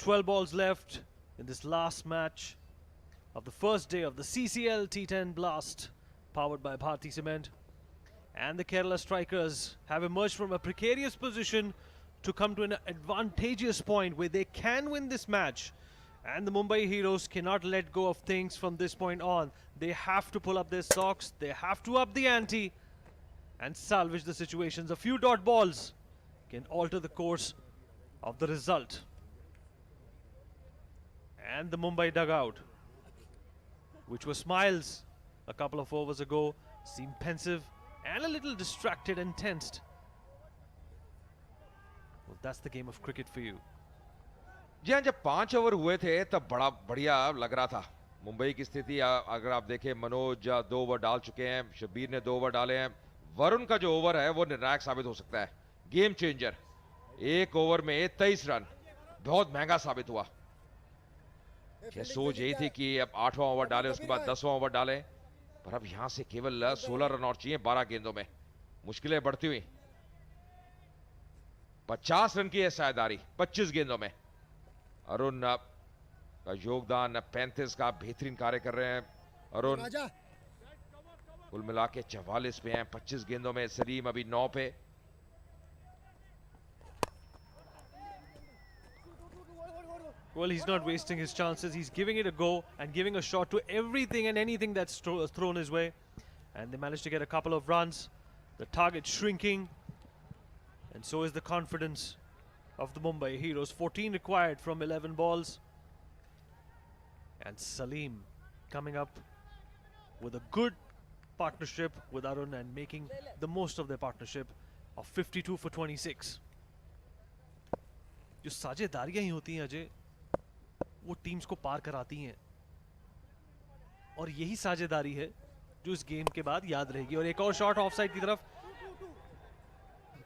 12 balls left in this last match of the first day of the CCL T10 Blast, powered by Bharti Cement. And the Kerala Strikers have emerged from a precarious position to come to an advantageous point where they can win this match. And the Mumbai Heroes cannot let go of things from this point on. They have to pull up their socks, they have to up the ante and salvage the situations. A few dot balls can alter the course of the result. And the Mumbai dugout, which was smiles a couple of overs ago, seemed pensive and a little distracted and tensed. Well, that's the game of cricket for you. जी हाँ, जब 5 over हुए थे तब बड़ा बढ़िया लग रहा था मुंबई की स्थिति। अगर आप देखें, मनोज 2 ओवर डाल चुके हैं, शब्बीर ने 2 ओवर डाले हैं। वरुण का जो ओवर है वो निर्णायक साबित हो सकता है, गेम चेंजर। 1 ओवर में 23 रन, बहुत महंगा साबित हुआ। सोच यही थी कि अब 8वां ओवर डालें, उसके बाद 10वां ओवर डालें, पर अब यहां से केवल 16 रन और चाहिए 12 गेंदों में। मुश्किलें बढ़ती हुई। 50 रन की है साझेदारी 25 गेंदों में। अरुण का योगदान 35 का बेहतरीन कार्य कर रहे हैं। अरुण कुल मिला के 44 पे हैं 25 गेंदों में। सलीम अभी 9 पे। Well, he's not wasting his chances. He's giving it a go and giving a shot to everything and anything that's thrown his way. And they managed to get a couple of runs. The target shrinking. And so is the confidence of the Mumbai Heroes. 14 required from 11 balls. And Salim coming up with a good partnership with Arun and making the most of their partnership of 52 for 26. जो साझेदारियां ही होती हैं अजय, वो teams को पार कराती हैं, और यही साझेदारी है जो इस गेम के बाद याद रहेगी। और एक और शॉट ऑफ साइड की तरफ,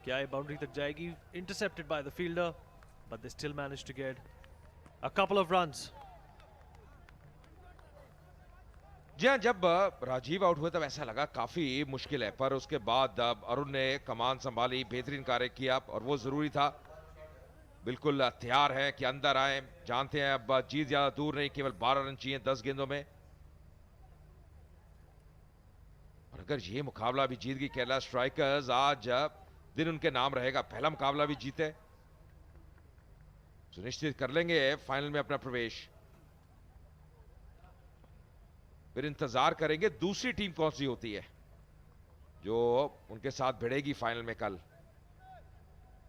क्या ये बाउंड्री तक जाएगी? Intercepted by the fielder, but they still manage to get a couple of runs. जी हाँ, जब राजीव आउट हुए तब ऐसा लगा काफी मुश्किल है, पर उसके बाद अरुण ने कमान संभाली, बेहतरीन कार्य किया और वो जरूरी था। बिल्कुल तैयार है कि अंदर आए, जानते हैं अब जीत ज्यादा दूर नहीं, केवल 12 रन चाहिए 10 गेंदों में। और अगर ये मुकाबला भी जीत गई केरला स्ट्राइकर्स, आज दिन उनके नाम रहेगा। पहला मुकाबला भी जीते, सुनिश्चित कर लेंगे फाइनल में अपना प्रवेश। फिर इंतजार करेंगे दूसरी टीम कौन सी होती है जो उनके साथ भिड़ेगी फाइनल में। कल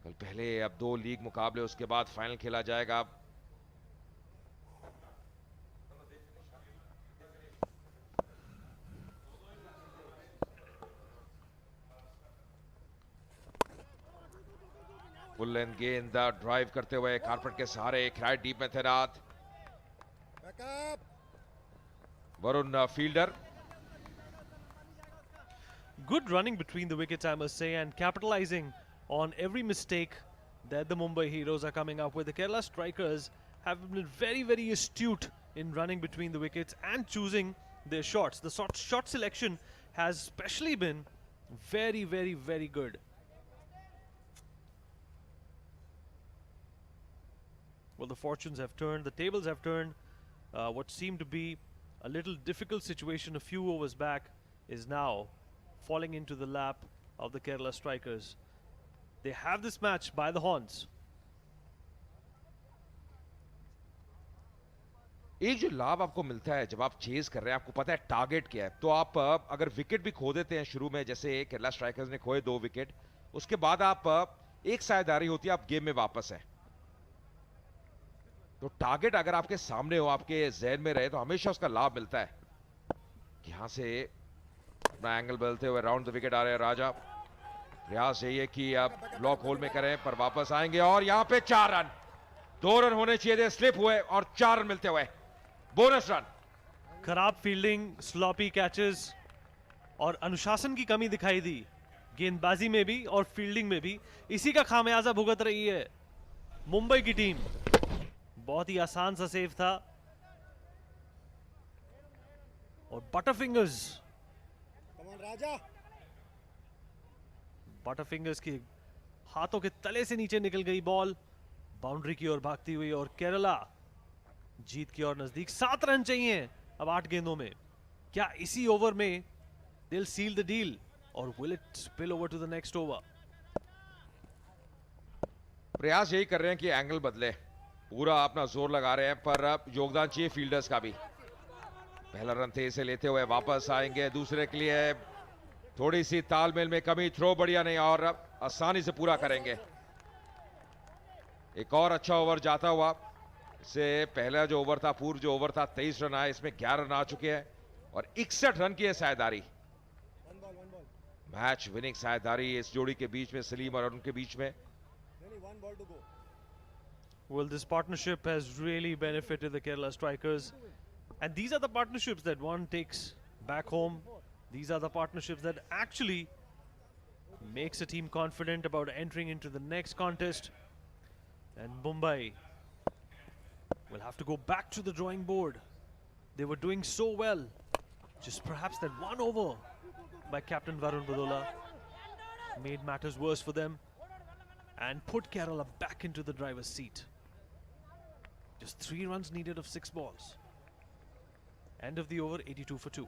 पहले अब 2 लीग मुकाबले, उसके बाद फाइनल खेला जाएगा। फुल लेंथ गेंद ड्राइव करते हुए कारपेट के सहारे खिलाड़ी डीप में तैनात। Varun fielder. Good running between the wickets, I must say, and capitalizing on every mistake that the Mumbai Heroes are coming up with. The Kerala Strikers have been very, very astute in running between the wickets and choosing their shots. The shot selection has especially been very, very, very good. Well, the fortunes have turned, the tables have turned. What seemed to be a little difficult situation a few overs back is now falling into the lap of the Kerala Strikers. They have this match by the horns. एक जो लाभ आपको मिलता है जब आप chase कर रहे हैं, आपको पता है टारगेट क्या है, तो आप अगर विकेट भी खो देते हैं शुरू में, जैसे केरला स्ट्राइकर्स ने खोए 2 विकेट, उसके बाद आप एक साझेदारी होती है, आप गेम में वापस है। तो टारगेट अगर आपके सामने हो, आपके जहन में रहे, तो हमेशा उसका लाभ मिलता है। यहां से अपना एंगल बदलते हुए राउंड द विकेट आ रहे हैं राजा। प्रयास यही है कि अब ब्लॉक होल में करें, पर वापस आएंगे और यहां पे 4 रन। 2 रन होने चाहिए थे, स्लिप हुए और 4 रन मिलते हुए बोनस रन। खराब फील्डिंग, स्लॉपी कैचेस और अनुशासन की कमी दिखाई दी गेंदबाजी में भी और फील्डिंग में भी। इसी का खामियाजा भुगत रही है मुंबई की टीम। बहुत ही आसान सा सेव था और बटरफिंगर्स के हाथों के तले से नीचे निकल गई बॉल। बाउंड्री की ओर भागती हुई और केरला जीत की ओर नजदीक। 7 रन चाहिए अब 8 गेंदों में। क्या इसी ओवर में they'll seal the deal or will it spill over to the next over? प्रयास यही कर रहे हैं कि एंगल बदले, पूरा अपना जोर लगा रहे हैं, पर अब योगदान चाहिए फील्डर्स का भी। पहला रन तेज से लेते हुए वापस आएंगे, दूसरे के लिए थोड़ी सी तालमेल में कमी, थ्रो बढ़िया नहीं और अब आसानी से पूरा करेंगे। एक और अच्छा ओवर जाता हुआ, इससे पहला जो ओवर था, पूर्व जो ओवर था 23 रन आए, इसमें 11 रन आ चुके हैं और 61 रन की है साझेदारी, मैच विनिंग साझेदारी इस जोड़ी के बीच में, सलीम और उनके बीच में। Well, this partnership has really benefited the Kerala strikers, and these are the partnerships that one takes back home. These are the partnerships that actually makes a team confident about entering into the next contest. And Mumbai will have to go back to the drawing board. They were doing so well, just perhaps that one over by captain Varun Badola made matters worse for them and put Kerala back into the driver's seat. Just 3 runs needed of 6 balls. End of the over, 82 for 2.